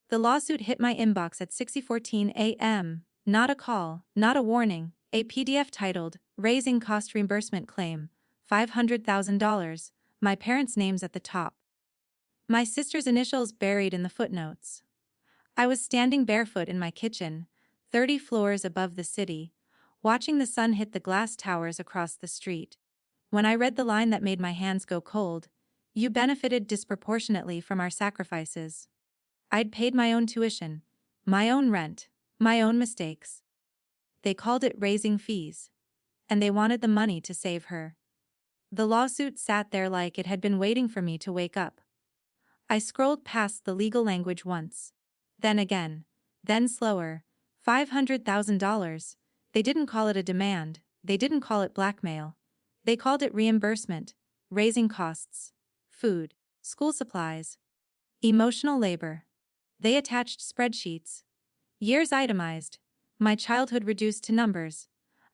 The lawsuit hit my inbox at 6:14 a.m. Not a call, not a warning, a PDF titled, Raising Cost Reimbursement Claim, $500,000, my parents' names at the top. My sister's initials buried in the footnotes. I was standing barefoot in my kitchen, 30 floors above the city, watching the sun hit the glass towers across the street. When I read the line that made my hands go cold, "You benefited disproportionately from our sacrifices." I'd paid my own tuition, my own rent, my own mistakes. They called it raising fees. And they wanted the money to save her. The lawsuit sat there like it had been waiting for me to wake up. I scrolled past the legal language once. Then again. Then slower. $500,000. They didn't call it a demand. They didn't call it blackmail. They called it reimbursement, raising costs, food, school supplies, emotional labor. They attached spreadsheets. Years itemized. My childhood reduced to numbers.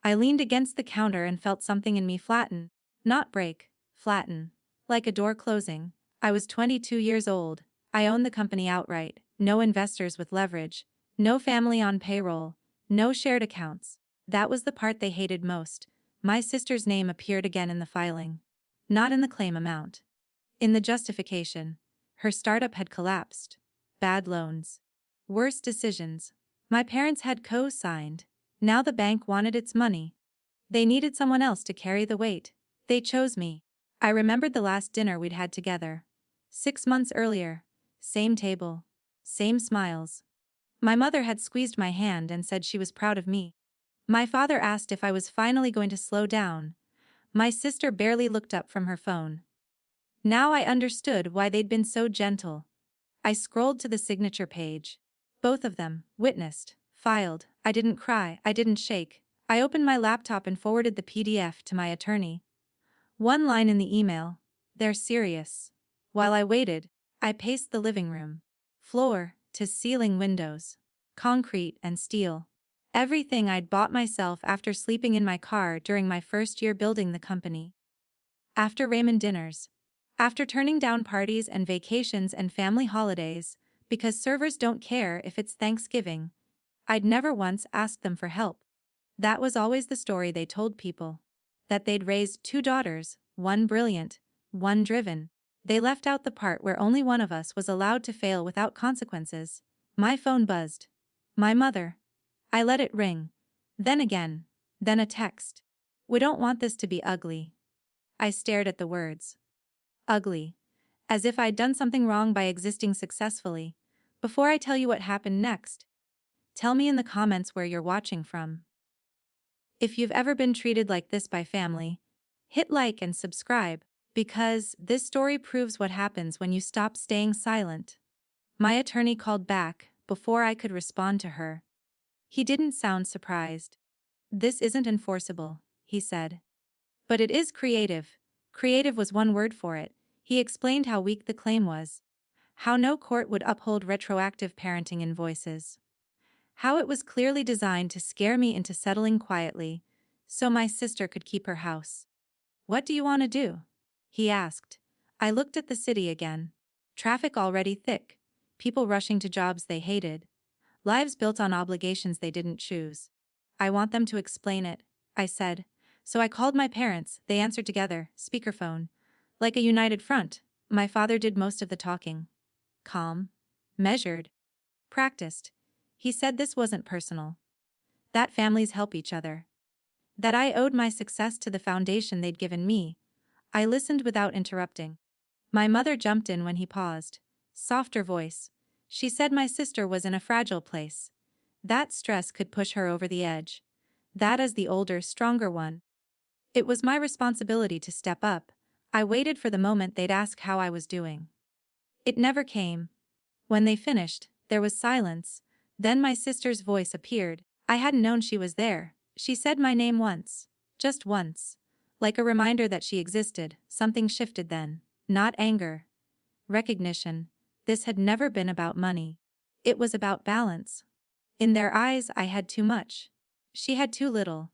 I leaned against the counter and felt something in me flatten. Not break, flatten. Like a door closing. I was 22 years old. I owned the company outright. No investors with leverage. No family on payroll. No shared accounts. That was the part they hated most. My sister's name appeared again in the filing. Not in the claim amount. In the justification. Her startup had collapsed. Bad loans. Worse decisions. My parents had co-signed. Now the bank wanted its money. They needed someone else to carry the weight. They chose me. I remembered the last dinner we'd had together. 6 months earlier. Same table. Same smiles. My mother had squeezed my hand and said she was proud of me. My father asked if I was finally going to slow down. My sister barely looked up from her phone. Now I understood why they'd been so gentle. I scrolled to the signature page. Both of them, witnessed, filed. I didn't cry, I didn't shake. I opened my laptop and forwarded the PDF to my attorney. One line in the email. They're serious. While I waited, I paced the living room. Floor to ceiling windows. Concrete and steel. Everything I'd bought myself after sleeping in my car during my first year building the company. After ramen dinners. After turning down parties and vacations and family holidays, because servers don't care if it's Thanksgiving. I'd never once asked them for help. That was always the story they told people. That they'd raised 2 daughters, one brilliant, one driven. They left out the part where only one of us was allowed to fail without consequences. My phone buzzed. My mother. I let it ring. Then again. Then a text. We don't want this to be ugly. I stared at the words. Ugly. As if I'd done something wrong by existing successfully. Before I tell you what happened next, tell me in the comments where you're watching from. If you've ever been treated like this by family, hit like and subscribe, because this story proves what happens when you stop staying silent. My attorney called back before I could respond to her. He didn't sound surprised. This isn't enforceable, he said. But it is creative. Creative was one word for it. He explained how weak the claim was. How no court would uphold retroactive parenting invoices. How it was clearly designed to scare me into settling quietly, so my sister could keep her house. What do you want to do? He asked. I looked at the city again. Traffic already thick. People rushing to jobs they hated. Lives built on obligations they didn't choose. I want them to explain it, I said. So I called my parents, they answered together, speakerphone. Like a united front, my father did most of the talking. Calm. Measured. Practiced. He said this wasn't personal. That families help each other. That I owed my success to the foundation they'd given me. I listened without interrupting. My mother jumped in when he paused. Softer voice. She said my sister was in a fragile place. That stress could push her over the edge. That as the older, stronger one. It was my responsibility to step up. I waited for the moment they'd ask how I was doing. It never came. When they finished, there was silence. Then my sister's voice appeared. I hadn't known she was there. She said my name once. Just once. Like a reminder that she existed. Something shifted then. Not anger. Recognition. This had never been about money. It was about balance. In their eyes, I had too much. She had too little.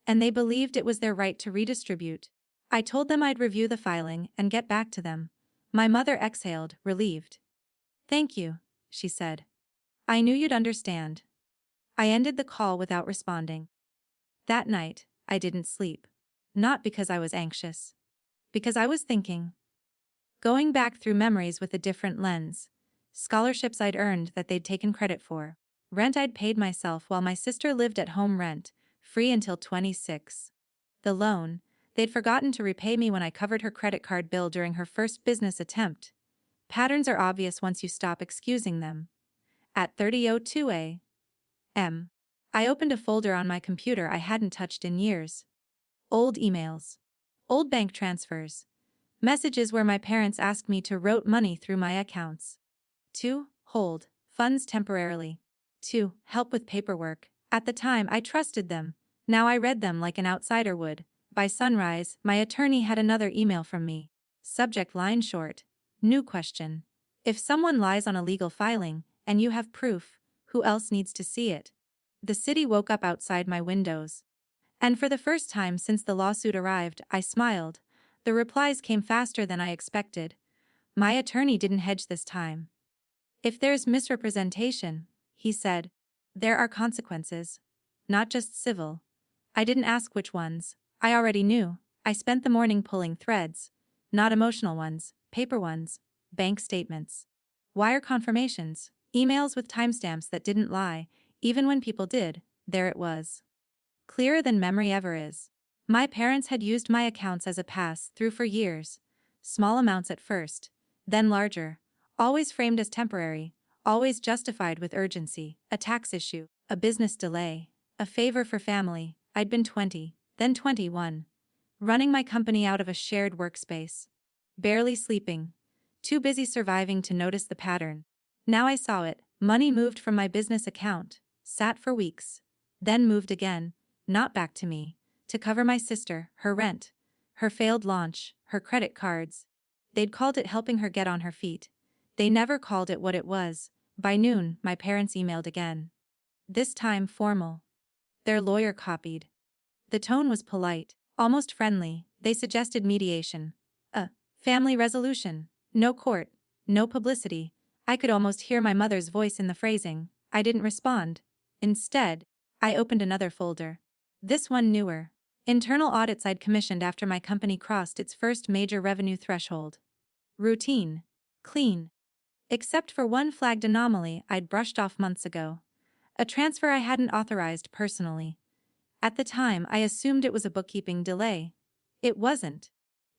And they believed it was their right to redistribute. I told them I'd review the filing and get back to them. My mother exhaled, relieved. Thank you, she said. I knew you'd understand. I ended the call without responding. That night, I didn't sleep. Not because I was anxious. Because I was thinking. Going back through memories with a different lens. Scholarships I'd earned that they'd taken credit for. Rent I'd paid myself while my sister lived at home rent, free until 26. The loan, they'd forgotten to repay me when I covered her credit card bill during her first business attempt. Patterns are obvious once you stop excusing them. At 30:02 a.m., I opened a folder on my computer I hadn't touched in years. Old emails. Old bank transfers. Messages where my parents asked me to route money through my accounts. 2. Hold funds temporarily. 2. Help with paperwork. At the time, I trusted them. Now I read them like an outsider would. By sunrise, my attorney had another email from me. Subject line short. New question. If someone lies on a legal filing, and you have proof, who else needs to see it? The city woke up outside my windows. And for the first time since the lawsuit arrived, I smiled. The replies came faster than I expected. My attorney didn't hedge this time. If there's misrepresentation, he said, there are consequences. Not just civil. I didn't ask which ones. I already knew. I spent the morning pulling threads. Not emotional ones, paper ones, bank statements, wire confirmations, emails with timestamps that didn't lie, even when people did, there it was. Clearer than memory ever is. My parents had used my accounts as a pass-through for years. Small amounts at first, then larger. Always framed as temporary, always justified with urgency, a tax issue, a business delay, a favor for family. I'd been 20, then 21. Running my company out of a shared workspace. Barely sleeping. Too busy surviving to notice the pattern. Now I saw it. Money moved from my business account, sat for weeks, then moved again, not back to me, to cover my sister, her rent, her failed launch, her credit cards. They'd called it helping her get on her feet. They never called it what it was. By noon, my parents emailed again. This time formal. Their lawyer copied. The tone was polite, almost friendly. They suggested mediation. A family resolution. No court. No publicity. I could almost hear my mother's voice in the phrasing. I didn't respond. Instead, I opened another folder. This one newer. Internal audits I'd commissioned after my company crossed its first major revenue threshold. Routine. Clean. Except for one flagged anomaly I'd brushed off months ago. A transfer I hadn't authorized personally. At the time, I assumed it was a bookkeeping delay. It wasn't.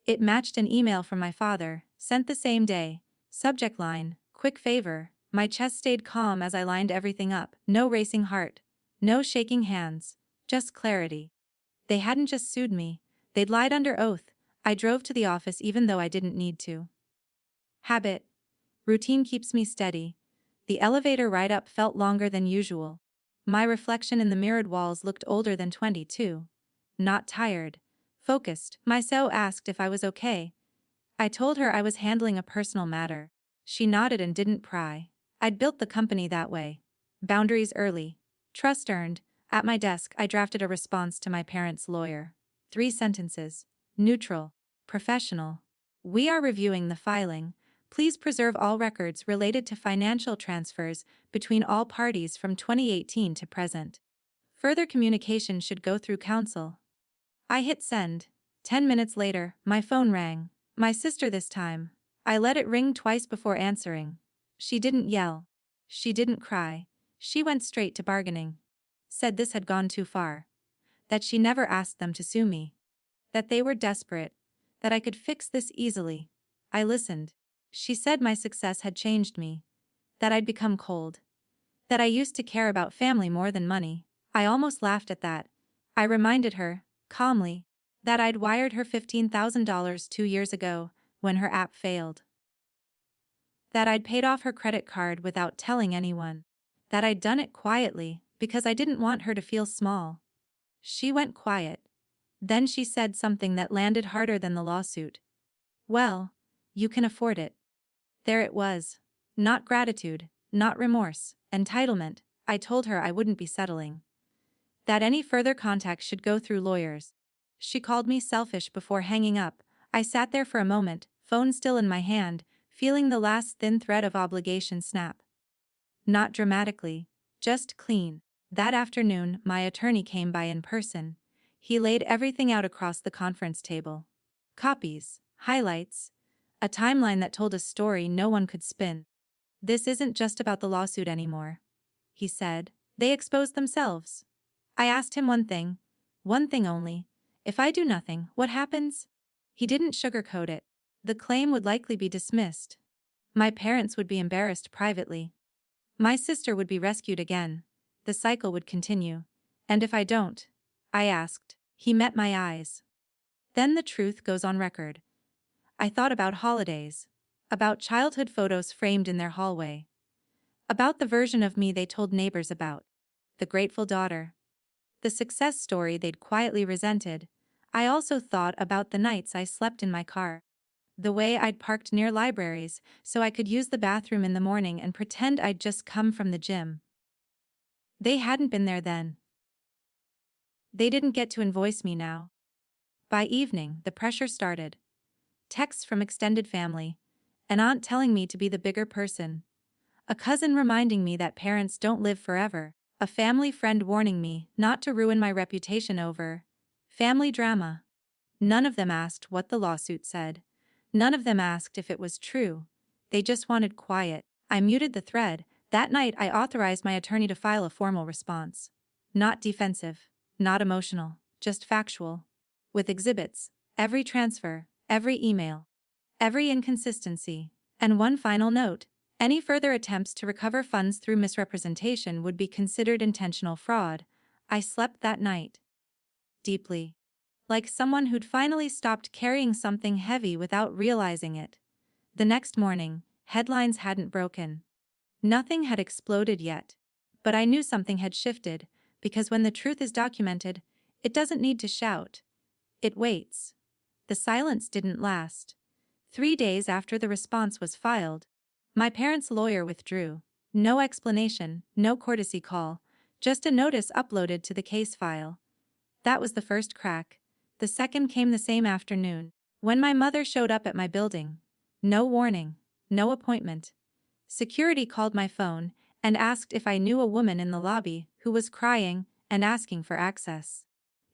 It matched an email from my father, sent the same day. Subject line, quick favor. My chest stayed calm as I lined everything up. No racing heart. No shaking hands. Just clarity. They hadn't just sued me. They'd lied under oath. I drove to the office even though I didn't need to. Habit. Routine keeps me steady. The elevator ride up felt longer than usual. My reflection in the mirrored walls looked older than 22. Not tired. Focused. My SO asked if I was okay. I told her I was handling a personal matter. She nodded and didn't pry. I'd built the company that way. Boundaries early. Trust earned. At my desk, I drafted a response to my parents' lawyer. 3 sentences. Neutral. Professional. We are reviewing the filing. Please preserve all records related to financial transfers between all parties from 2018 to present. Further communication should go through counsel. I hit send. 10 minutes later, my phone rang. My sister this time. I let it ring twice before answering. She didn't yell. She didn't cry. She went straight to bargaining. Said this had gone too far. That she never asked them to sue me. That they were desperate. That I could fix this easily. I listened. She said my success had changed me. That I'd become cold. That I used to care about family more than money. I almost laughed at that. I reminded her, calmly, that I'd wired her $15,000 2 years ago, when her app failed. That I'd paid off her credit card without telling anyone. That I'd done it quietly, because I didn't want her to feel small. She went quiet. Then she said something that landed harder than the lawsuit. Well, you can afford it. There it was. Not gratitude, not remorse, entitlement. I told her I wouldn't be settling. That any further contact should go through lawyers. She called me selfish before hanging up. I sat there for a moment, phone still in my hand, feeling the last thin thread of obligation snap. Not dramatically, just clean. That afternoon, my attorney came by in person. He laid everything out across the conference table. Copies, highlights, a timeline that told a story no one could spin. "This isn't just about the lawsuit anymore," he said. "They exposed themselves." I asked him one thing only. "If I do nothing, what happens?" He didn't sugarcoat it. The claim would likely be dismissed. My parents would be embarrassed privately. My sister would be rescued again. The cycle would continue. "And if I don't?" I asked. He met my eyes. "Then the truth goes on record." I thought about holidays. About childhood photos framed in their hallway. About the version of me they told neighbors about. The grateful daughter. The success story they'd quietly resented. I also thought about the nights I slept in my car. The way I'd parked near libraries so I could use the bathroom in the morning and pretend I'd just come from the gym. They hadn't been there then. They didn't get to invoice me now. By evening, the pressure started. Texts from extended family. An aunt telling me to be the bigger person. A cousin reminding me that parents don't live forever. A family friend warning me not to ruin my reputation over family drama. None of them asked what the lawsuit said. None of them asked if it was true. They just wanted quiet. I muted the thread. That night I authorized my attorney to file a formal response. Not defensive, not emotional, just factual. With exhibits, every transfer, every email, every inconsistency. And one final note: any further attempts to recover funds through misrepresentation would be considered intentional fraud. I slept that night. Deeply. Like someone who'd finally stopped carrying something heavy without realizing it. The next morning, headlines hadn't broken. Nothing had exploded yet. But I knew something had shifted, because when the truth is documented, it doesn't need to shout. It waits. The silence didn't last. 3 days after the response was filed, my parents' lawyer withdrew. No explanation, no courtesy call, just a notice uploaded to the case file. That was the first crack. The second came the same afternoon, when my mother showed up at my building. No warning, no appointment. Security called my phone and asked if I knew a woman in the lobby who was crying and asking for access.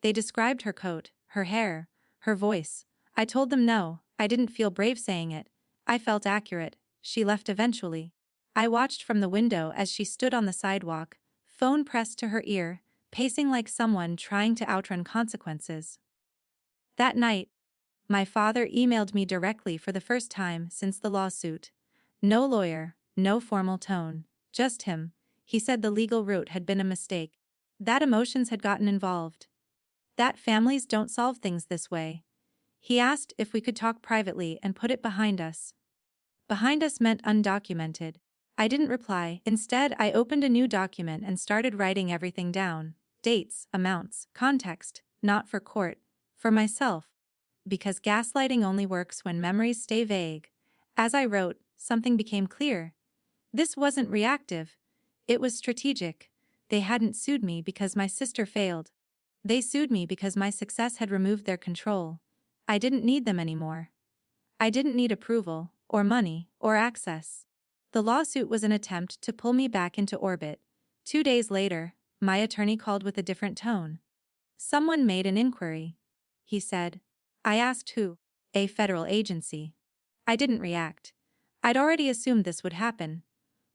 They described her coat, her hair, her voice. I told them no, I didn't feel brave saying it. I felt accurate. She left eventually. I watched from the window as she stood on the sidewalk, phone pressed to her ear, pacing like someone trying to outrun consequences. That night, my father emailed me directly for the first time since the lawsuit. No lawyer, no formal tone, just him. He said the legal route had been a mistake. That emotions had gotten involved. That families don't solve things this way. He asked if we could talk privately and put it behind us. Behind us meant undocumented. I didn't reply. Instead, I opened a new document and started writing everything down. Dates, amounts, context, not for court, for myself. Because gaslighting only works when memories stay vague. As I wrote, something became clear. This wasn't reactive. It was strategic. They hadn't sued me because my sister failed. They sued me because my success had removed their control. I didn't need them anymore. I didn't need approval, or money, or access. The lawsuit was an attempt to pull me back into orbit. 2 days later, my attorney called with a different tone. "Someone made an inquiry," he said. I asked who. "A federal agency." I didn't react. I'd already assumed this would happen.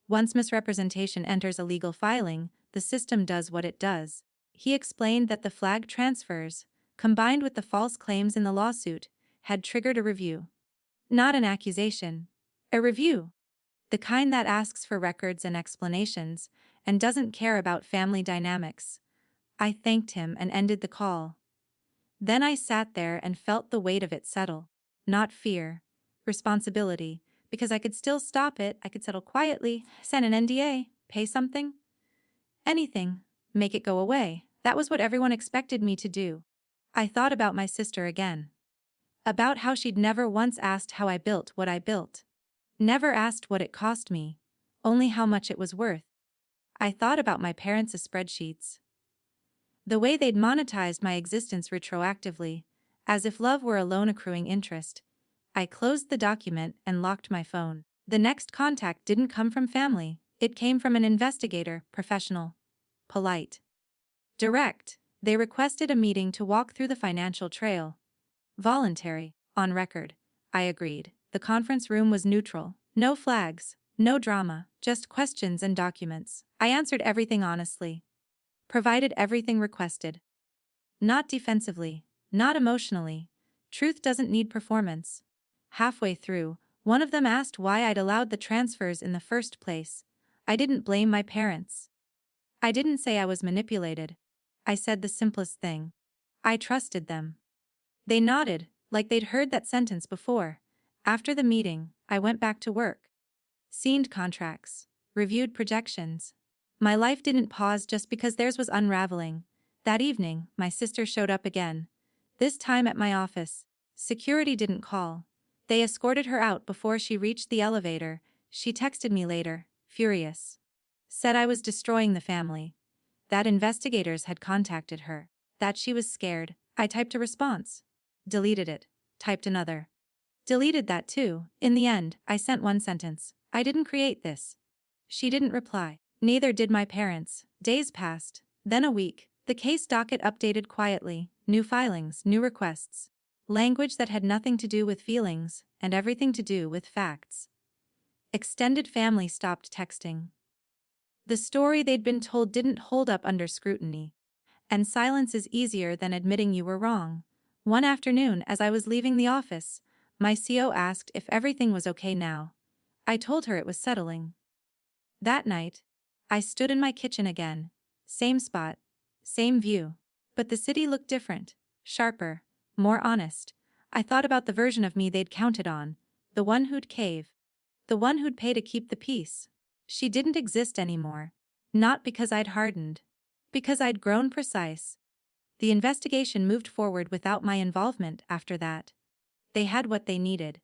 Once misrepresentation enters a legal filing, the system does what it does. He explained that the flag transfers, combined with the false claims in the lawsuit, had triggered a review. Not an accusation. A review. The kind that asks for records and explanations, and doesn't care about family dynamics. I thanked him and ended the call. Then I sat there and felt the weight of it settle. Not fear. Responsibility. Because I could still stop it, I could settle quietly, send an NDA, pay something. Anything. Make it go away. That was what everyone expected me to do. I thought about my sister again. About how she'd never once asked how I built what I built. Never asked what it cost me. Only how much it was worth. I thought about my parents' spreadsheets. The way they'd monetized my existence retroactively, as if love were a loan accruing interest. I closed the document and locked my phone. The next contact didn't come from family, It came from an investigator, professional, polite, direct. They requested a meeting to walk through the financial trail. Voluntary, on record. I agreed. The conference room was neutral. No flags, no drama, just questions and documents. I answered everything honestly. Provided everything requested. Not defensively, not emotionally. Truth doesn't need performance. Halfway through, one of them asked why I'd allowed the transfers in the first place. I didn't blame my parents. I didn't say I was manipulated. I said the simplest thing. I trusted them. They nodded, like they'd heard that sentence before. After the meeting, I went back to work. Signed contracts. Reviewed projections. My life didn't pause just because theirs was unraveling. That evening, my sister showed up again. This time at my office. Security didn't call. They escorted her out before she reached the elevator. She texted me later, furious. Said I was destroying the family. That investigators had contacted her. That she was scared. I typed a response. Deleted it. Typed another. Deleted that too. In the end, I sent one sentence. I didn't create this. She didn't reply. Neither did my parents. Days passed. Then a week. The case docket updated quietly. New filings, new requests. Language that had nothing to do with feelings, and everything to do with facts. Extended family stopped texting. The story they'd been told didn't hold up under scrutiny. And silence is easier than admitting you were wrong. One afternoon, as I was leaving the office, my CO asked if everything was okay now. I told her it was settling. That night, I stood in my kitchen again. Same spot, same view. But the city looked different, sharper, more honest. I thought about the version of me they'd counted on, the one who'd cave, the one who'd pay to keep the peace. She didn't exist anymore. Not because I'd hardened. Because I'd grown precise. The investigation moved forward without my involvement after that. They had what they needed.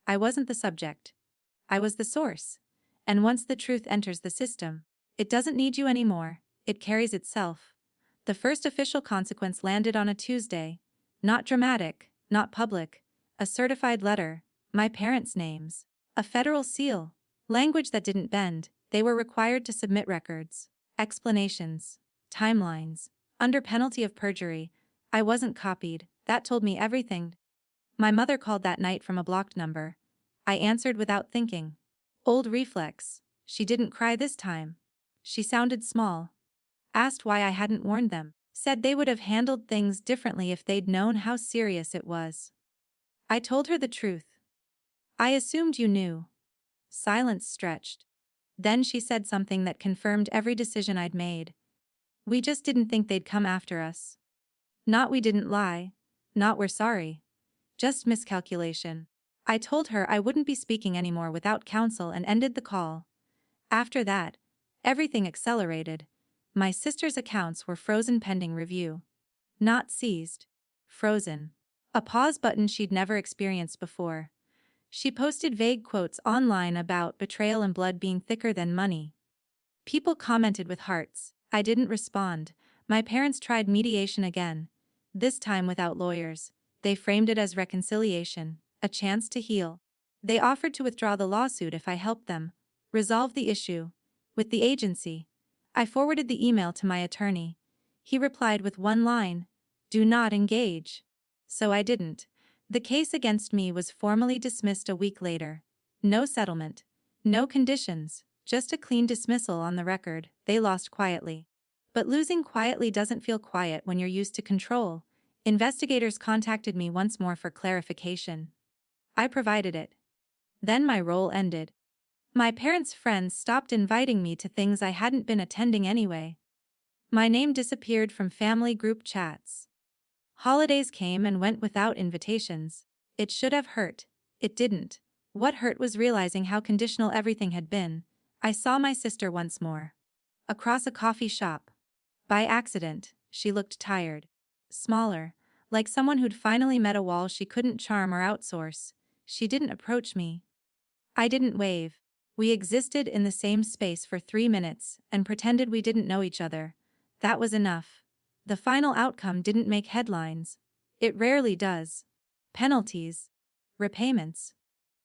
I wasn't the subject. I was the source. And once the truth enters the system, it doesn't need you anymore, it carries itself. The first official consequence landed on a Tuesday. Not dramatic, not public. A certified letter, my parents' names, a federal seal, language that didn't bend. They were required to submit records, explanations, timelines, under penalty of perjury. I wasn't copied. That told me everything. My mother called that night from a blocked number. I answered without thinking. Old reflex. She didn't cry this time. She sounded small. Asked why I hadn't warned them. Said they would have handled things differently if they'd known how serious it was. I told her the truth. I assumed you knew. Silence stretched. Then she said something that confirmed every decision I'd made. We just didn't think they'd come after us. Not we didn't lie. Not we're sorry. Just miscalculation. I told her I wouldn't be speaking anymore without counsel and ended the call. After that, everything accelerated. My sister's accounts were frozen pending review. Not seized. Frozen. A pause button she'd never experienced before. She posted vague quotes online about betrayal and blood being thicker than money. People commented with hearts. I didn't respond. My parents tried mediation again. This time without lawyers. They framed it as reconciliation, a chance to heal. They offered to withdraw the lawsuit if I helped them resolve the issue with the agency. I forwarded the email to my attorney. He replied with one line, "Do not engage." So I didn't. The case against me was formally dismissed a week later. No settlement. No conditions. Just a clean dismissal on the record. They lost quietly. But losing quietly doesn't feel quiet when you're used to control. Investigators contacted me once more for clarification. I provided it. Then my role ended. My parents' friends stopped inviting me to things I hadn't been attending anyway. My name disappeared from family group chats. Holidays came and went without invitations. It should have hurt. It didn't. What hurt was realizing how conditional everything had been. I saw my sister once more. Across a coffee shop. By accident, she looked tired. Smaller. Like someone who'd finally met a wall she couldn't charm or outsource. She didn't approach me. I didn't wave. We existed in the same space for 3 minutes and pretended we didn't know each other. That was enough. The final outcome didn't make headlines. It rarely does. Penalties. Repayments.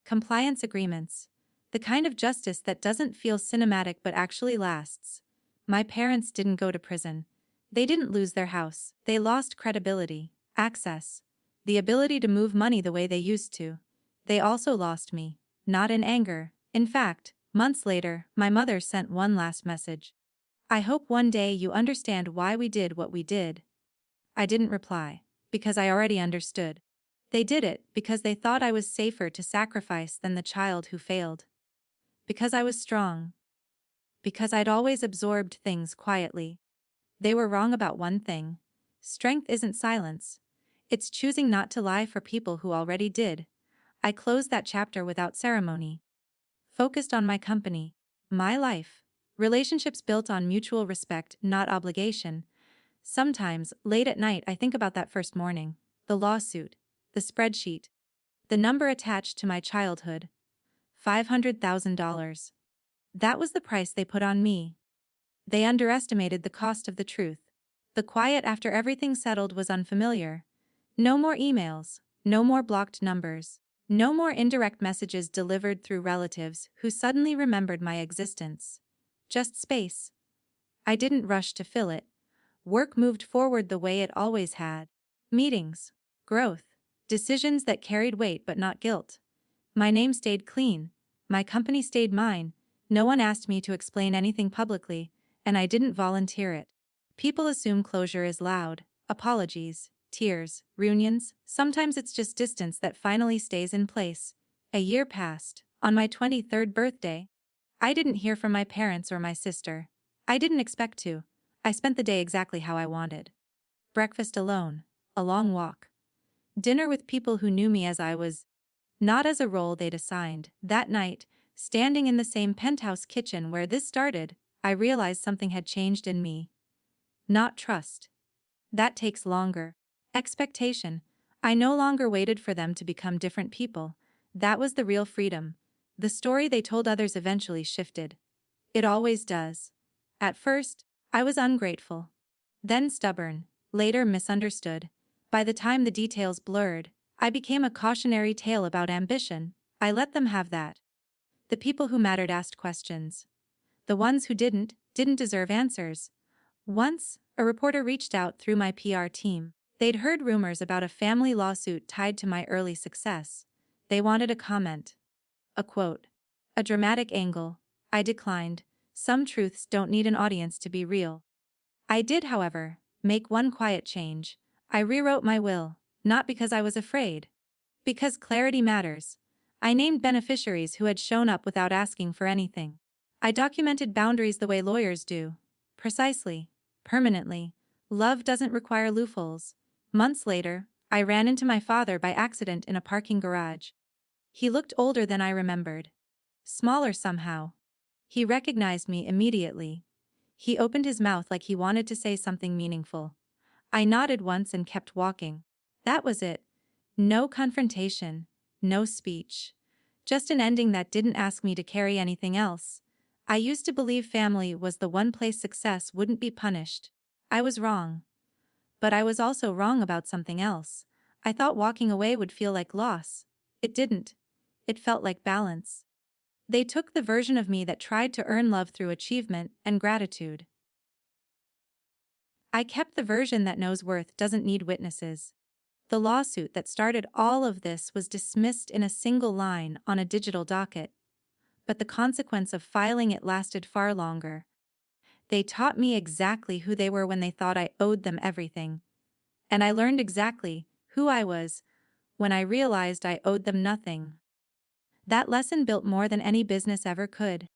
Compliance agreements. The kind of justice that doesn't feel cinematic but actually lasts. My parents didn't go to prison. They didn't lose their house. They lost credibility, access, the ability to move money the way they used to. They also lost me. Not in anger. In fact, months later, my mother sent one last message. I hope one day you understand why we did what we did. I didn't reply, because I already understood. They did it because they thought I was safer to sacrifice than the child who failed. Because I was strong. Because I'd always absorbed things quietly. They were wrong about one thing. Strength isn't silence. It's choosing not to lie for people who already did. I closed that chapter without ceremony. Focused on my company, my life. Relationships built on mutual respect, not obligation. Sometimes, late at night, I think about that first morning. The lawsuit. The spreadsheet. The number attached to my childhood. $500,000. That was the price they put on me. They underestimated the cost of the truth. The quiet after everything settled was unfamiliar. No more emails, no more blocked numbers, no more indirect messages delivered through relatives who suddenly remembered my existence. Just space. I didn't rush to fill it. Work moved forward the way it always had. Meetings, growth, decisions that carried weight but not guilt. My name stayed clean. My company stayed mine. No one asked me to explain anything publicly, and I didn't volunteer it. People assume closure is loud, apologies, tears, reunions. Sometimes it's just distance that finally stays in place. A year passed. On my 23rd birthday, I didn't hear from my parents or my sister. I didn't expect to. I spent the day exactly how I wanted. Breakfast alone, a long walk. Dinner with people who knew me as I was, not as a role they'd assigned. That night, standing in the same penthouse kitchen where this started, I realized something had changed in me. Not trust. That takes longer. Expectation. I no longer waited for them to become different people. That was the real freedom. The story they told others eventually shifted. It always does. At first, I was ungrateful. Then stubborn. Later misunderstood. By the time the details blurred, I became a cautionary tale about ambition. I let them have that. The people who mattered asked questions. The ones who didn't deserve answers. Once, a reporter reached out through my PR team. They'd heard rumors about a family lawsuit tied to my early success. They wanted a comment. A quote. A dramatic angle. I declined. Some truths don't need an audience to be real. I did, however, make one quiet change. I rewrote my will, not because I was afraid. Because clarity matters. I named beneficiaries who had shown up without asking for anything. I documented boundaries the way lawyers do. Precisely. Permanently. Love doesn't require loopholes. Months later, I ran into my father by accident in a parking garage. He looked older than I remembered. Smaller somehow. He recognized me immediately. He opened his mouth like he wanted to say something meaningful. I nodded once and kept walking. That was it. No confrontation. No speech. Just an ending that didn't ask me to carry anything else. I used to believe family was the one place success wouldn't be punished. I was wrong. But I was also wrong about something else. I thought walking away would feel like loss. It didn't. It felt like balance. They took the version of me that tried to earn love through achievement and gratitude. I kept the version that knows worth doesn't need witnesses. The lawsuit that started all of this was dismissed in a single line on a digital docket. But the consequence of filing it lasted far longer. They taught me exactly who they were when they thought I owed them everything. And I learned exactly who I was when I realized I owed them nothing. That lesson built more than any business ever could.